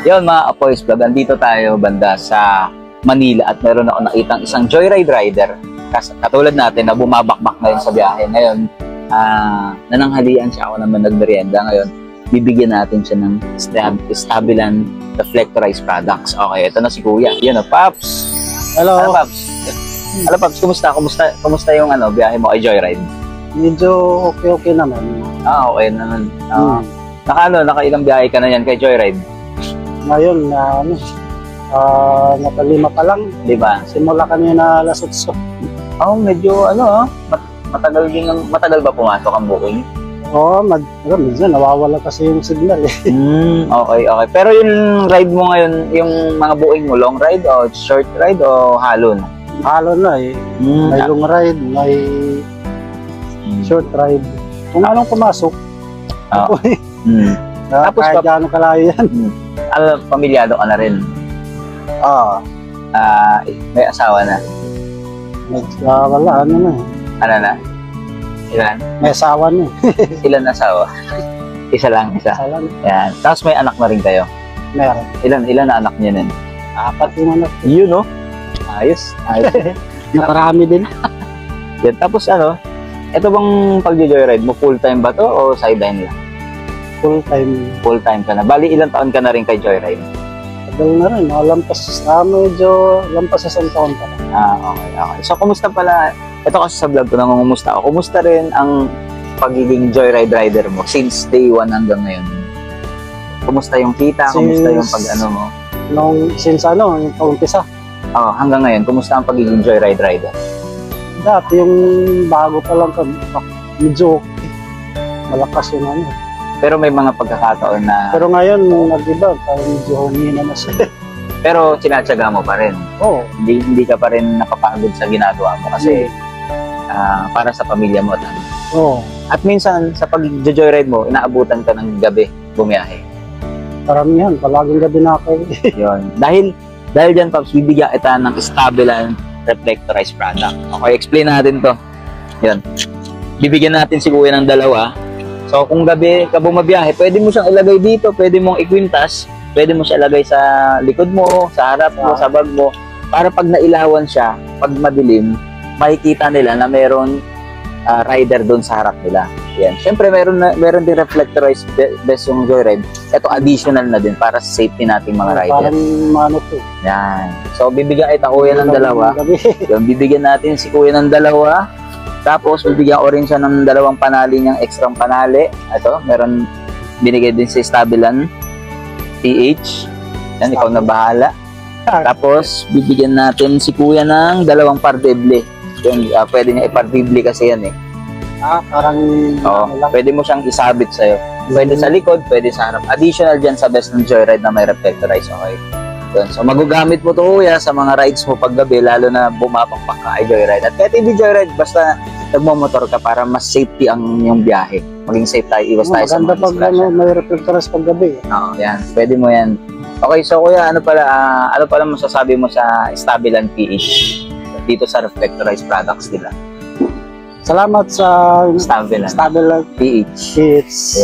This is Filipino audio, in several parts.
Yun mga Apoy's Vlog, andito tayo banda sa Manila at meron ako nakitang isang joyride rider. Katulad natin na bumabakbak ngayon sa biyahe. Ngayon, nananghalian siya, ako naman nagmerienda. Ngayon, bibigyan natin siya ng Stabilan Reflectorized Products. Okay, ito na si Kuya. Yun o, Paps. Hello. Ano, Paps? Hello, Paps. Kumusta yung biyahe mo kay joyride? Medyo okay naman. Okay naman. Nakailang biyahe ka na yan kay joyride? Ngayon, nakalima pa lang. Di ba? Simula kanina alas 8. Medyo matagal ba pumasok ang booking? Oo, minsan nawawala kasi yung signal eh. Okay. Pero yung ride mo ngayon, yung mga booking mo, long ride o short ride o halo na? Halo na eh. May long ride, may short ride. Kung anong pumasok, ako eh. Tapos kahit gaano kalayo yan. Pamilyado ka na rin? May asawa na? Wala, ano na eh. Ano na? Ilan? May asawa na eh. Ilan asawa? Isa lang. Yan. Tapos may anak na rin kayo? Meron. Ilan na anak niya nun? 4 yung anak. Yun no? Ayos. Nakarami din. Yan. Tapos ito bang pag-joyride mo, full time ba to o sideline lang? Full time. Full time ka na. Bali, ilang taon ka na rin kay joyride? Tagal na rin. Medyo lampas sa 1 taon pa na. Okay. So, kumusta pala? Ito kasi sa vlog ko nangungumusta ako. Kumusta rin ang pagiging joyride rider mo since day 1 hanggang ngayon? Kumusta yung kita? Kumusta yung pag-ano mo? Since yung paumpisa? Hanggang ngayon, kumusta ang pagiging joyride rider? Dati yung bago pa lang medyo malakas yung Pero may mga pagkakataon na... Pero ngayon, nag-iba, medyo humina na siya. Pero sinatsaga mo pa rin? Oo. Hindi ka pa rin napapagod sa ginagawa mo kasi para sa pamilya mo. Oo. At minsan, sa pag-joyride mo, inaabutan ka ng gabi bumiyahe. Paramihan, palaging gabi na ako. Yun. Dahil dyan, Paps, bibigyan kita ng Stabilan Reflectorized Product. Okay, explain natin to. Yun. Bibigyan natin si Kuya ng 2. So, kung gabi ka bumabiyahe, pwede mo siyang ilagay dito, pwede mong ikwintas, pwede mo siya ilagay sa likod mo, sa harap mo, sa bag mo, para pag nailawan siya, pag madilim, makikita nila na meron rider doon sa harap nila. Yan. Siyempre, meron din reflectorized best yung joyride. Ito additional na din para sa safety nating mga rider. Parang mano to. Yan. So, bibigyan kita Kuya ng 2. Yung bibigyan natin si Kuya ng 2. Tapos, bibigyan ko rin siya ng 2 panali niyang extra panali. Ito, meron binigay din si Stabilan PH. Yan, ikaw na bahala. Tapos, bibigyan natin si Kuya ng 2 pardeble. Yan, pwede niya ipardeble kasi yan eh. Parang... pwede mo siyang isabit sa'yo. Pwede sa likod, pwede sa harap. Additional dyan sa best ng joyride na may reflectorized. Okay. Yun. So, magugamit mo to Kuya sa mga rides mo paggabi, lalo na bumapakpak ka ay joyride. At kahit hindi joyride, basta nagmamotor ka para mas safety ang yung biyahe. Maging safe tayo, iwas tayo sa mga disgrasya. Maganda pag may reflectors paggabi. Yan. Pwede mo yan. Okay, so Kuya, ano pala masasabi mo sa Stabilan PH dito sa reflectorized products nila? Salamat sa Stabilan PH.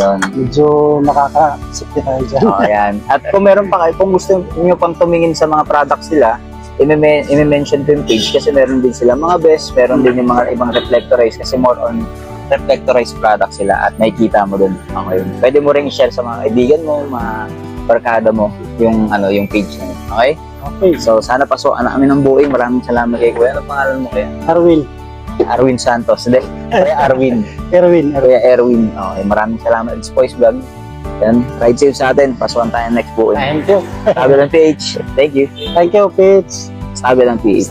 Yun. Medyo makaka-safety tayo dyan. Yan. At kung meron pa kayo, kung gusto nyo pang tumingin sa mga products nila, i-mention ko yung page kasi meron din sila mga best, meron din yung mga ibang reflectorized kasi more on reflectorized products sila at nakikita mo dun. Okay. Pwede mo rin i-share sa mga kaibigan mo, mga barkada mo, yung page na yun. Okay? Okay. So, sana pasukan na kami ng buhay. Maraming salamat kay Kuya. Ano pangalan mo Kuya? Arwin Santos. Hindi. Kuya Arwin. Kuya Erwin. Okay. Maraming salamat. It's Boys Vlog. Yan. Ride safe sa atin. Pasukan tayo next buhay. Thank you. Stabilan PH. Thank you. Thank you, PH. Stabilan PH.